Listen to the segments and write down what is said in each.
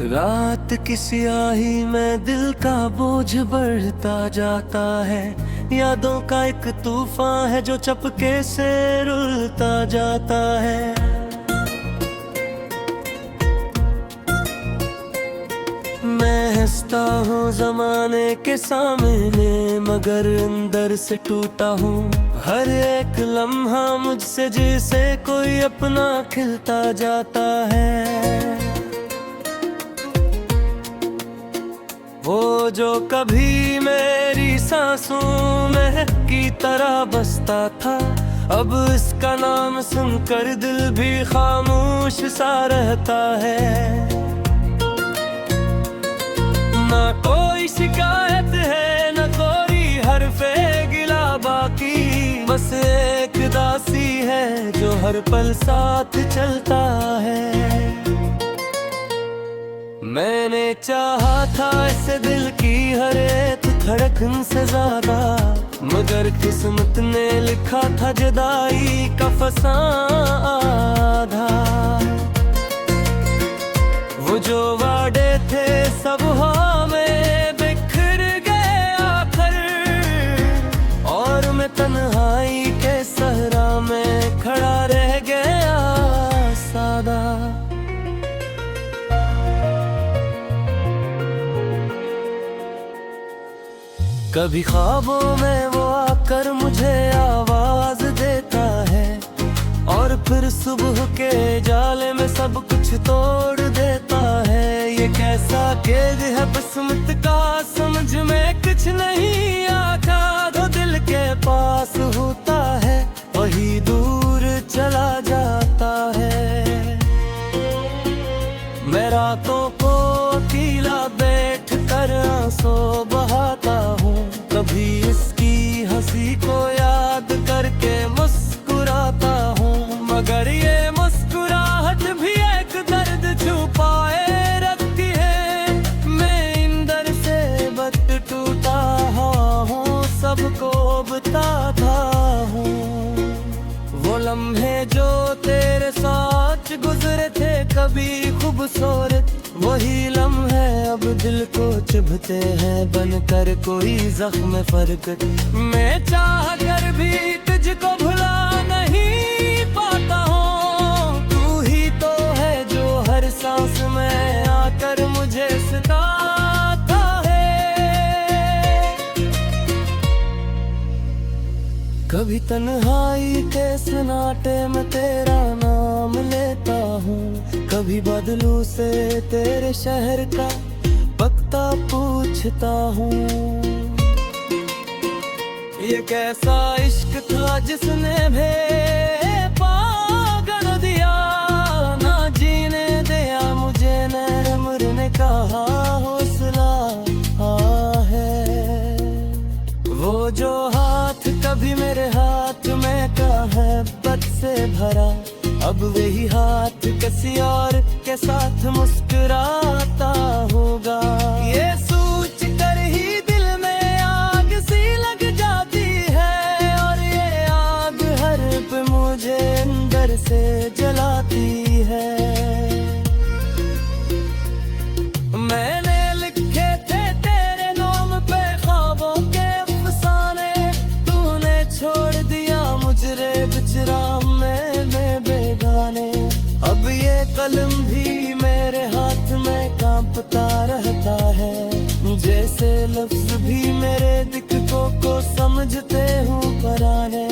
रात की स्याही में दिल का बोझ बढ़ता जाता है। यादों का एक तूफान है जो चपके से रुलता जाता है। मैं हंसता हूँ जमाने के सामने, मगर अंदर से टूटा हूँ। हर एक लम्हा मुझसे जिसे कोई अपना खिलता जाता है। वो जो कभी मेरी सांसों में की तरह बसता था, अब इसका नाम सुनकर दिल भी खामोश सा रहता है। ना कोई शिकायत है, ना कोई हरफे गिला, बाकी बस एक दासी है जो हर पल साथ चलता है। मैंने चाहा था इसे दिल की हर एक धड़कन से ज्यादा, मगर किस्मत ने लिखा था जुदाई का फसाना। वो जो वादे थे सब हमें बिखर गए आखिर, और मैं तन्हाई के सहरा में खड़ा रह गया सादा। कभी ख्वाबों में वो आकर मुझे आवाज देता है, और फिर सुबह के जाले में सब कुछ तोड़ देता है। ये कैसा खेद है किस्मत का, समझ में कुछ नहीं आता। जो दिल के पास होता है वही दूर चला जाता है। मैं रातों को अकेला बैठ कर आंसू बहाता हूँ, कभी इसकी हंसी को याद करके मुस्कुराता हूँ। मगर ये मुस्कुराहट भी एक दर्द छुपाए रखती है। मैं इंदर से बत टूटा हूँ, सबको बताता हूँ। वो लम्हे जो तेरे साथ गुजरे थे कभी खूबसूरत, वही लम्हे अब दिल को चुभते हैं बनकर कोई जख्म फरकत। मैं चाह कर भी तुझको भुला नहीं पाता हूँ, तू ही तो है जो हर सांस में आकर मुझे सताता है। कभी तन्हाई के सन्नाटे में तेरा नाम लेता हूँ, कभी बादलों से तेरे शहर का पता पूछता हूँ। ये कैसा इश्क था जिसने भी पागल दिया, ना जीने दिया मुझे, न मरने का हौसला है। वो जो हाथ कभी मेरे हाथ में का है बद से भरा, अब वही हाथ किसी और के साथ मुस्कुराता होगा। ये सोच कर ही दिल में आग सी लग जाती है, और ये आग हर पे मुझे अंदर से जलाती है। मैंने लिखे थे तेरे नाम पे ख्वाबों के अफसाने, तूने छोड़ दिया मुझे बिचरा में बेगाने। अब ये कलम भी मेरे हाथ में कांपता रहता है, जैसे लफ्ज भी मेरे दिक्कतों को समझते हूँ पराने।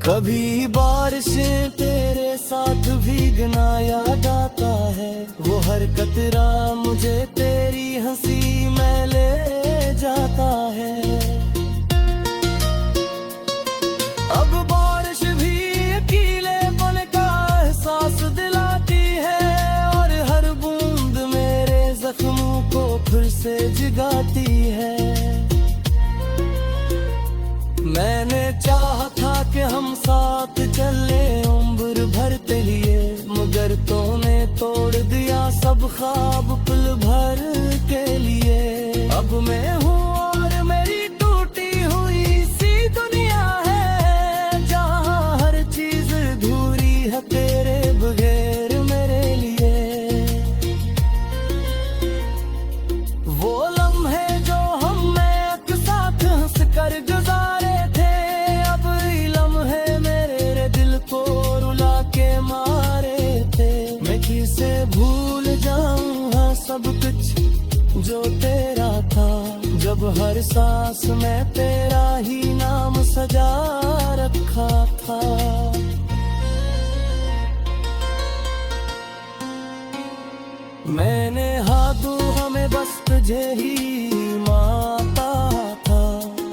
कभी बारिशें तेरे साथ भीगना याद आता है, वो हर कतरा मुझे तेरी हंसी में ले जाता है। अब बारिश भी अकेलेपन का एहसास दिलाती है, और हर बूंद मेरे जख्मों को फिर से जगाती है। मैंने चाहा था कि हम साथ चले उम्र भर के लिए, मगर तूने भूल जाऊं हाँ सब कुछ जो तेरा था, जब हर सांस में तेरा ही नाम सजा रखा था। मैंने हाथू हमें बस तुझे ही माता था,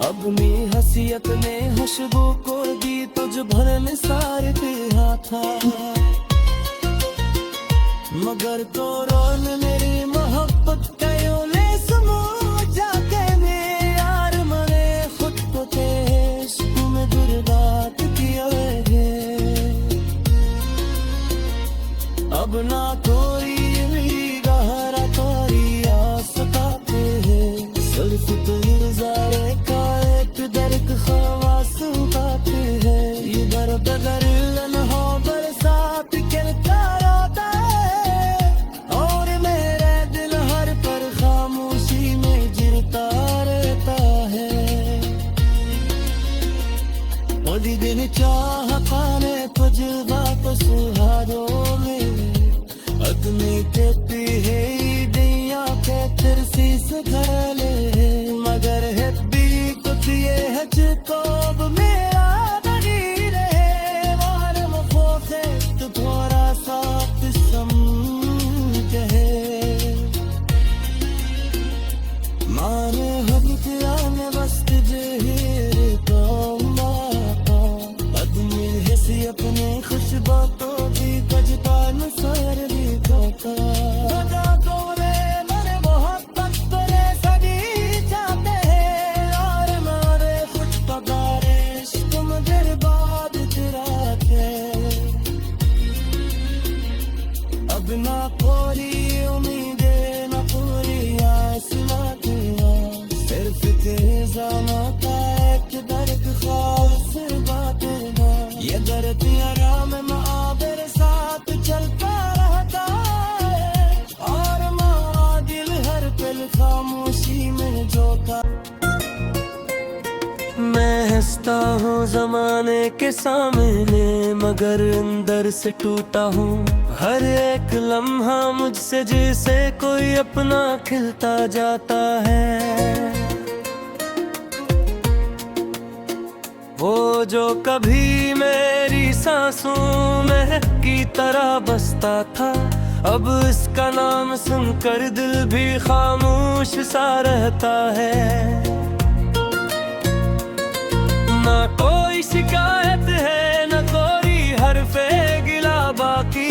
अपनी हसीयत ने खुशबू को दी तुझ भर निसार दिया था। मगर तो रोन मेरी मोहब्बत कयो ले सुनो जाके मेरे यार मने खुद को तेज तुम्हें बर्बाद किया है। अब ना कोई गहरा तोरी आस पाते हैं, सिर्फ तुझे का एक दर्द खवास पाते हैं। ये दर्द अगर न हो बरसात गिरता रोता है, और मेरे दिल हर पर खामोशी में गिरता रहता है। ओदी दिन चाह पाने तुझ वापस हारों में, अतनी तेती है दिया के तिरसी से घरले। मगर है भी कुछ ये है जितोब मेरा नहीं रहे, वार मफो से तो थोड़ा सा समझ है। माने हम किया ने बस तुझे ही पाऊंगा, अदमी हिस्सी अपने खुश बातों की बजता न सर भी खोता। बजा तो रे मने मोहब्बत तोरे सभी चाहते हैं, और मारे कुछ पगारे तुम बर्बाद कराते। अब ना पूरी उम्मीदें न पूरी आस बातें, सिर्फ तेजाना का एक दर्द खास बातें ना। ये दर्द आराम में मेरे साथ चलता रहता है, और माँ दिल हर पल खामोशी में झोंका। मैं हंसता हूँ जमाने के सामने, मगर अंदर से टूटा हूँ। हर एक लम्हा मुझसे जिसे कोई अपना खिलता जाता है। वो जो कभी मेरी सांसों में की तरह बसता था, अब इसका नाम सुनकर दिल भी खामोश सा रहता है। ना कोई शिकायत है न कोई हरफे गिला बाकी,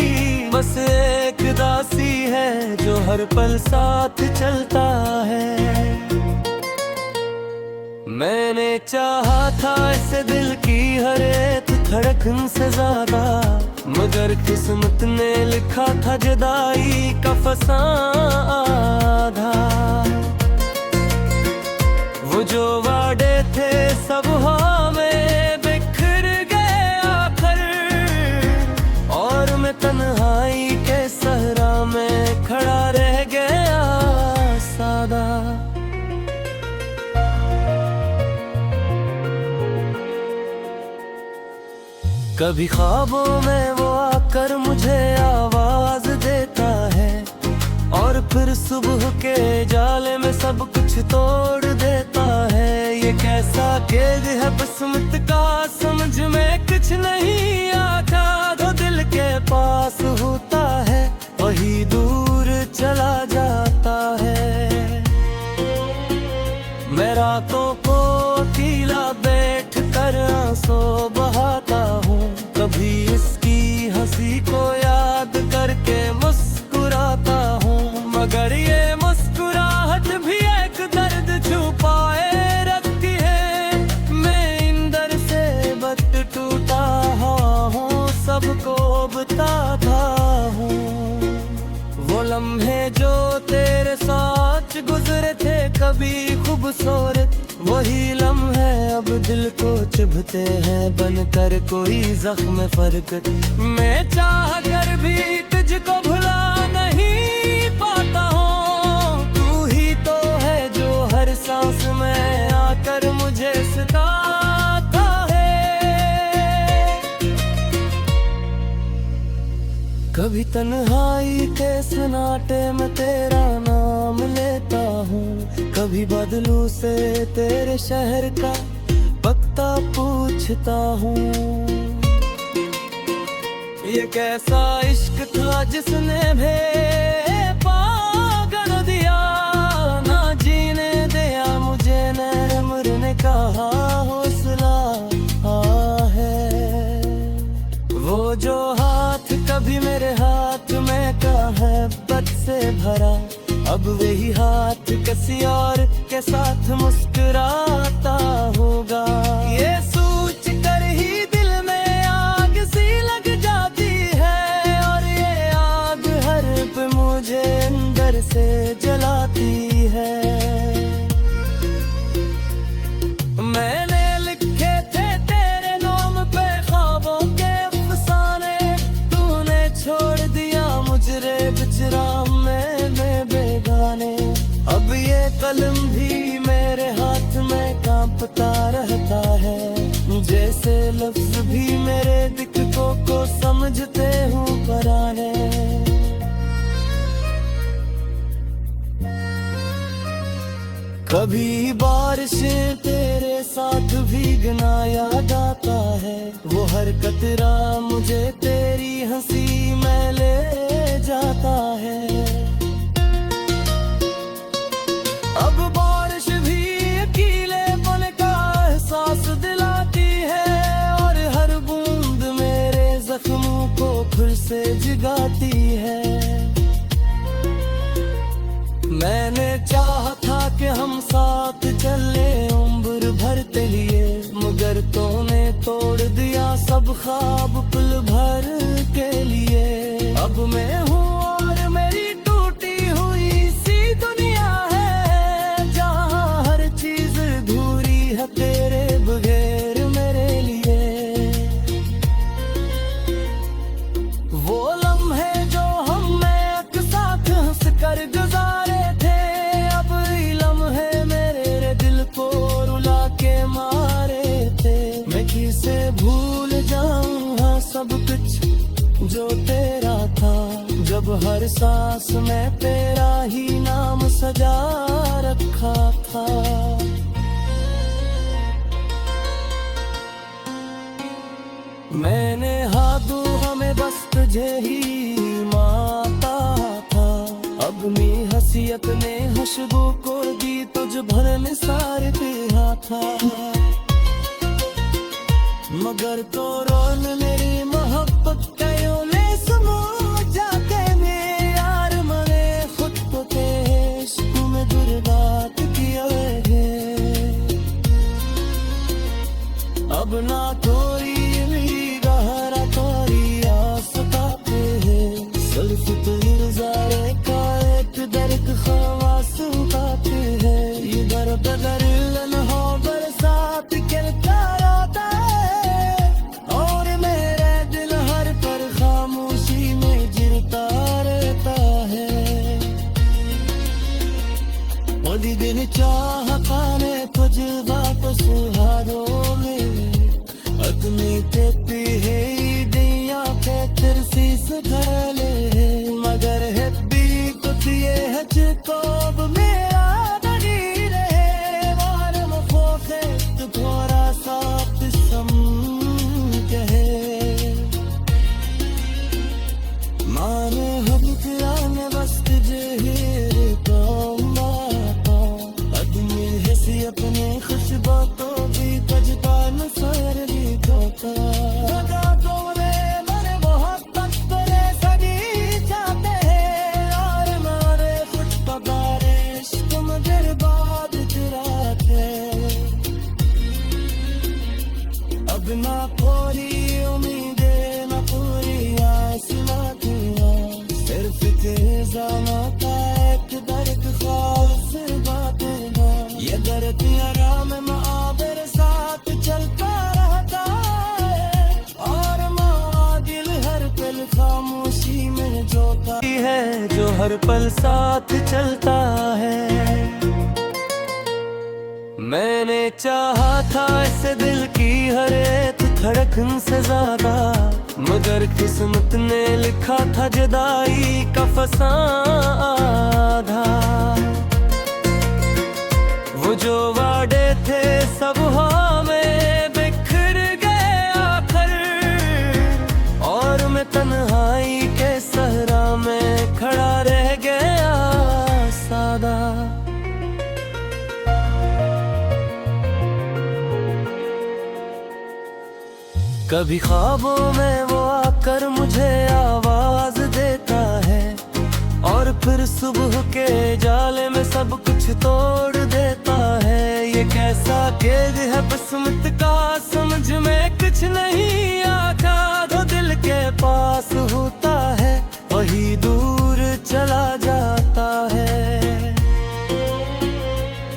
बस एक दासी है जो हर पल साथ चलता है। मैंने चाहा था इसे दिल की हर एक धड़कन से ज्यादा, मगर किस्मत ने लिखा था जुदाई का फसादा। वो जो वादे थे सब हमें बिखर गए आखिर, और मैं तन्हाई के सहरा में खड़ा रह गया सादा। कभी ख्वाबों में वो आकर मुझे आवाज देता है, और फिर सुबह के जाले में सब कुछ तोड़ देता है। ये कैसा खेद है बसमत का, समझ में कुछ नहीं आता। जो दिल के पास होता है वही दूर चला जाता है। मैं रातों को अकेला बैठ कर आंसू बहाता हूँ, कभी इसकी हंसी को याद करके मुस्कुराता हूँ। मगर ये मुस्कुराहट भी एक दर्द छुपाए रखती है। मैं इंदर से बत टूटा हूँ, सबको बताता हूँ। वो लम्हे जो तेरे साथ गुजरे थे कभी खूबसूरत, वही लम्हे अब दिल को चुभते हैं बनकर कोई जख्म फरकत। मैं चाह कर भी तुझको भुला नहीं पाता हूँ, तू ही तो है जो हर सांस में आकर मुझे सताता है। कभी कभी तन्हाई के सन्नाटे में तेरा नाम लेता हूँ, कभी बदलू से तेरे शहर का पता पूछता हूँ। ये कैसा इश्क था जिसने पागल दिया, ना जीने दिया मुझे, न मरने का हौसला है। वो जो हाथ कभी मेरे हाथ में का है बद से भरा, अब वही हाथ किसी और के साथ मुस्कुराता होगा। ये सोच कर ही दिल में आग सी लग जाती है, और ये आग हर पे मुझे अंदर से जलाती है। मैंने लिखे थे तेरे नाम पे ख्वाबों के अफसाने, तूने छोड़ दिया मुझे बिचराम में बेगाने। अब ये कलम भी मेरे हाथ में कांपता रहता है, जैसे लफ्ज भी मेरे दिक्कतों को समझते हूँ पराने। कभी बारिशें तेरे साथ भीगना याद आता है, वो हर कतरा मुझे तेरी हंसी में ले जाता है। अब बारिश भी अकेलेपन का एहसास दिलाती है, और हर बूंद मेरे जख्मों को फिर से जगाती है। मैंने चाहा था कि हम साथ चले उम्र भर के लिए, मगर तूने तोड़ दिया सब ख्वाब पल भर के लिए। अब मैं हूँ और मेरी टूटी हुई सी दुनिया है, जहाँ हर चीज अधूरी है तेरे बगैर मेरे लिए। वो लम्हे जो हमने एक साथ हंस कर गुजारे थे, अब लम्हे मेरे दिल को रुला के मारे थे। मैं किसे भूल जाऊँ हाँ सब कुछ जो तेरा था, जब हर सांस में तेरा ही नाम सजा रखा था। मैंने हाथों हमें बस तुझे ही माता था, अब मैं हसीयत ने खुशबू को दी तुझ भर निसार दिया था। मगर तो रोन मेरी मोहब्बत कयो ले सुनो जाके मैं यार, मने खुद को तेरे इश्क में बर्बाद किया है। अब ना कोई मेरी गहरा कोई आस पाते हैं, सिर्फ तेरे ज़ारे का एक दर्द ख्वास पाते हैं। ये दर्द दर्द हो बरसात करता रहता है, और मेरे दिल हर पर खामोशी में गिरता रहता है। मोदी दिन चाह पाने तुझ वापस हारों में, अदमी देती है दिया के तिरसी सुधरले, मगर है भी कुछ ये है जिको अब मेरा नहीं रहे। वार मखोफे तो थोड़ा सा सम कहे, माने हम किराने बस तुझे ही कहूँगा, अदमी है अपने खुशबू तो भी तजता न सर भी खोता। अब ना पूरी उम्मीदें ना पूरी आस बातियाँ, सिर्फ तेज़ाना का एक दर्द खास बातें। ये दर्द आराम में साथ चलता रहता है, और माँ दिल हर पल खामोशी में जोता है, जो हर पल साथ चलता है। मैंने चाहा था इस दिल की हर एक धड़कन से ज्यादा, मगर किस्मत ने लिखा था जुदाई का फसादा। वो जो वादे थे सब हमें बिखर गए आखिर, और मैं तन्हाई के सहरा में खड़ा रह गया सादा। कभी ख्वाबों में वो आकर मुझे आवाज देता है, और फिर सुबह के जाले में सब कुछ तोड़ देता है। ये कैसा खेद है किस्मत का, समझ में कुछ नहीं आता। जो दिल के पास होता है वही दूर चला जाता है।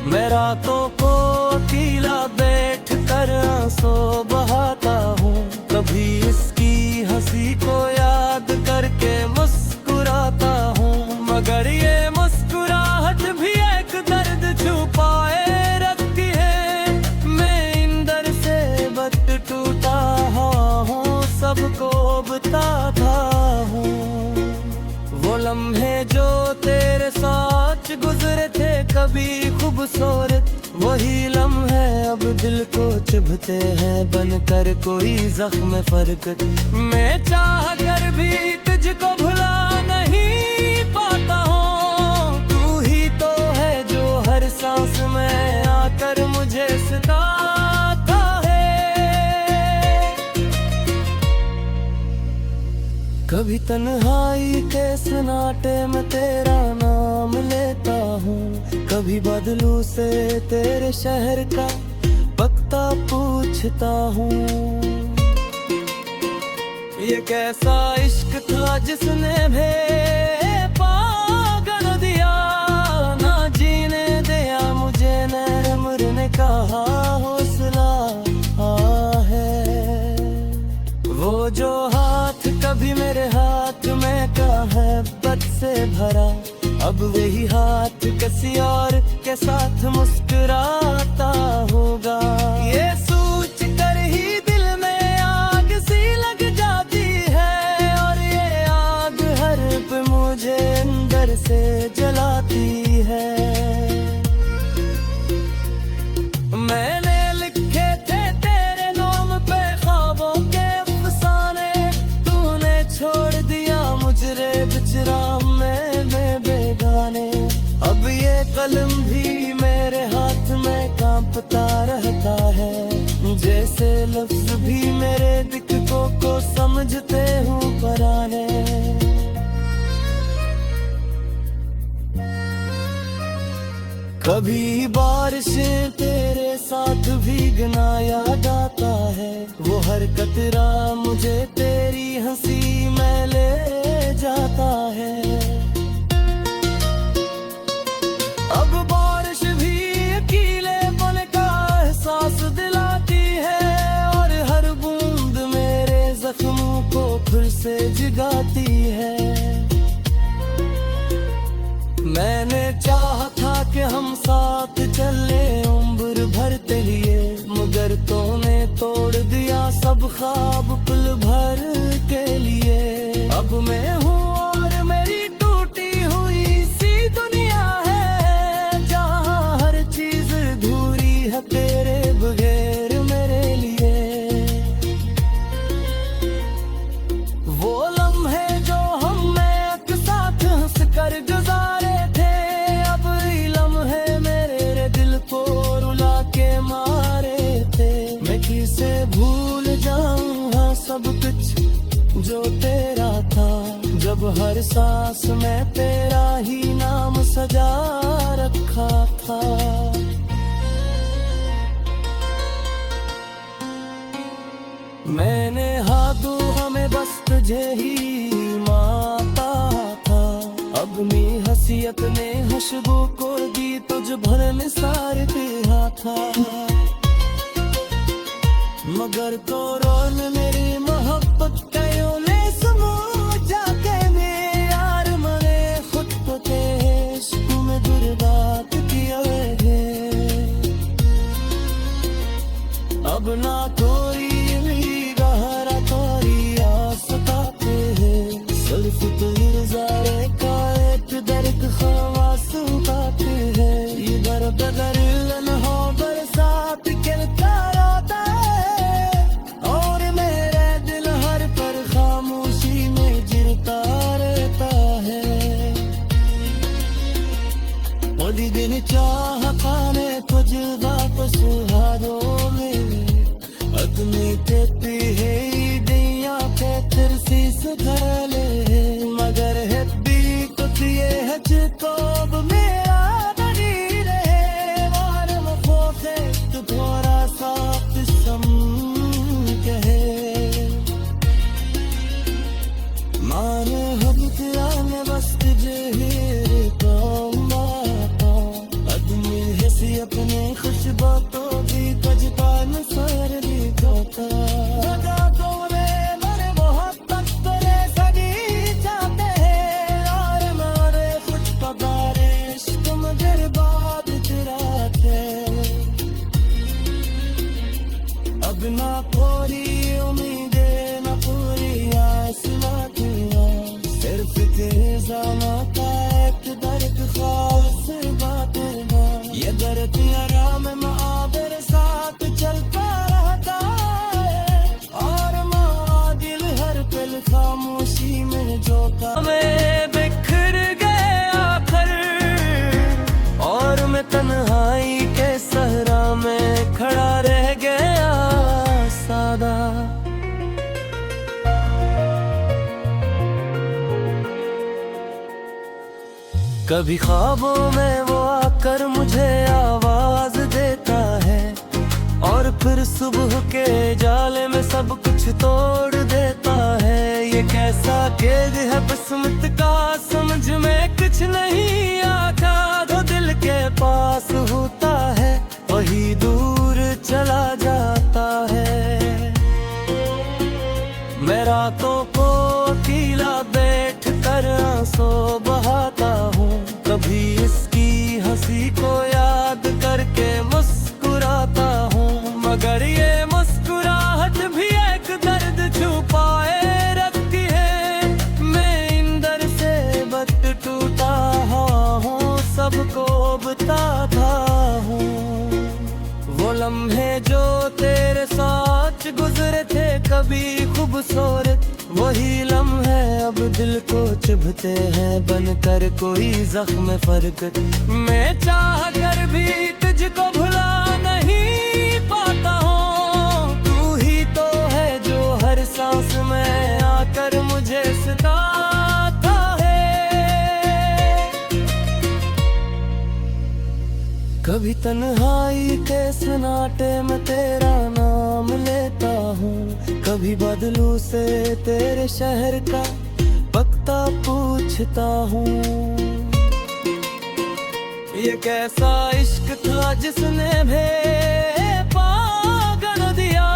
मैं रातों को अकेला बैठ कर आंसू बहाता हूँ, कभी इसकी हंसी को याद करके मुस्कुराता हूँ। मगर ये मुस्कुराहट भी एक दर्द छुपाए रखती है। मैं इंदर से बट टूटा हूँ, सबको बताता हूँ। वो लम्हे जो तेरे साथ गुजरे थे कभी खूबसूरत, वही लम्हे अब दिल को चुभते हैं बनकर कोई जख्म फरकत। मैं चाह कर भी तुझको भुला नहीं पाता हूँ, तू ही तो है जो हर सांस में आकर मुझे सताता है। कभी तन्हाई के सन्नाटे में तेरा नाम लेता हूँ, कभी बादलों से तेरे शहर का पता पूछता हूँ। ये कैसा इश्क था जिसने भी पागल दिया, ना जीने दिया मुझे न मरने का हौसला है। वो जो हाथ कभी मेरे हाथ में मोहब्बत से भरा, अब वही हाथ किसी और के साथ मुस्कुराता होगा। ये सोच कर ही दिल में आग सी लग जाती है, और ये आग हर पे मुझे अंदर से जलाती है। मैंने लिखे थे तेरे नाम पे ख्वाबों के अफसाने, तूने छोड़ दिया मुझे बिचरा में बेगाने। अब ये कलम भी मेरे हाथ में कांपता रहता है, जैसे लफ्ज भी मेरे दिल को समझते हूँ पराने। कभी बारिशें तेरे साथ भीगना याद आता है, वो हर कतरा मुझे तेरी हंसी में ले जाता है। अब बारिश भी अकेलेपन का एहसास दिलाती है, और हर बूंद मेरे जख्मों को फिर से जगाती है। मैंने चाहा था कि हम साथ चले उम्र भर के लिए, मगर तूने तोड़ दिया सब ख्वाब पल भर के लिए। अब मैं हूँ और मेरी टूटी हुई सी दुनिया है, जहाँ हर चीज अधूरी है तेरे बगैर मेरे लिए। वो लम्हे जो हम एक साथ हंस कर गुजारे थे, अब ये लम्हे मेरे दिल को रुला के मारे थे। मैं किसे भूल जाऊँ हाँ सब कुछ जो तेरा था, जब हर सांस में तेरा ही नाम सजा रखा था। मैंने हाथों हमें बस तुझे ही माता था, अब मेरी हसीयत ने खुशबू को दी तुझ भर निसार दिया था। मगर तो रोन मेरी मोहब्बत कयो ने समो जाके मेरे यार मरे खुद को ते इश्क में बर्बाद किया है। अब ना कोई मेरी गहरा तोरी कभी दिन चाहता ने तुझ वापस हारों में अदमी देती है दिया के तिरसी सुधरले मगर है भी तो ये है जितोब मेरा नहीं रहे वार मफोसे तो थोड़ा सा सम कहे मारे हब तेरा ने बस तुझे ही पाऊंगा अदमी है सी अपने खुश बातों की कजता न सर ली होता लगा तो मेरे बहुत तक तेरे सगी जाते हैं और मारे कुछ पगारे इश्क मगर बात चुराते अब ना पूरी उम्मीदें ना पूरी आस सिर्फ तेजाना का एक दर्द खास बातें ये दर्द आराम महावर साथ चलता रहता है और माँ दिल हर पल खामोशी में जोता मैं बिखर गया आखिर और मैं तन्हाई के सहरा में खड़ा रह गया सादा कभी ख्वाबों में वो आकर मुझे आवाज देता है और फिर सुबह के जाले में सब कुछ तोड़ देता है ये कैसा खेद है किस्मत का समझ में कुछ नहीं आता जो दिल के पास होता है वही दूर चला जाता है मैं रातों को अकेला बैठ कर आंसू बहाता हूँ कभी इसकी हंसी को याद करके मुस्कुराता हूँ मगर ये मुस्कुराहट भी एक दर्द छुपाए रखती है मैं इंदर से बत टूटा हूँ सबको बताता हूँ वो लम्हे जो तेरे साथ गुजरे थे कभी खूबसूरत वही लम्हे अब दिल को चुभते हैं बनकर कोई जख्म फरकत मैं चाह कर भी तुझको भुला नहीं पाता हूँ तू ही तो है जो हर सांस में आकर मुझे सताता है कभी तन्हाई के सन्नाटे में तेरा नाम लेता हूँ कभी बदलू से तेरे शहर का पता पूछता हूँ ये कैसा इश्क था जिसने भी पागल दिया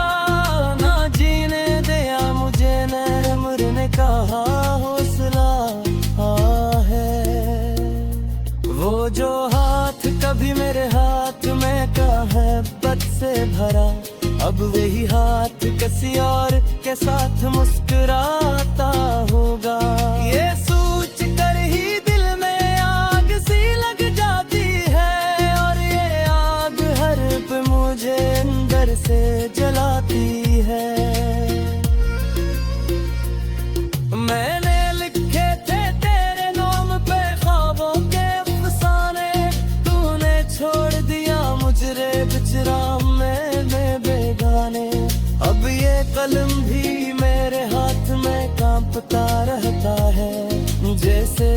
ना जीने दिया मुझे न मरने का हौसला है वो जो हाथ कभी मेरे हाथ में का है बद से भरा अब वही हाथ किसी और के साथ मुस्कुराता होगा ये सोच कर ही दिल में आग सी लग जाती है और ये आग हर पे मुझे अंदर से जलाती है मैंने लिखे थे तेरे नाम पे ख्वाबों के अफसाने तूने छोड़ दिया मुझे बिचराम में बेगाने अब ये कलम भी मेरे हाथ में कांपता रहता है जैसे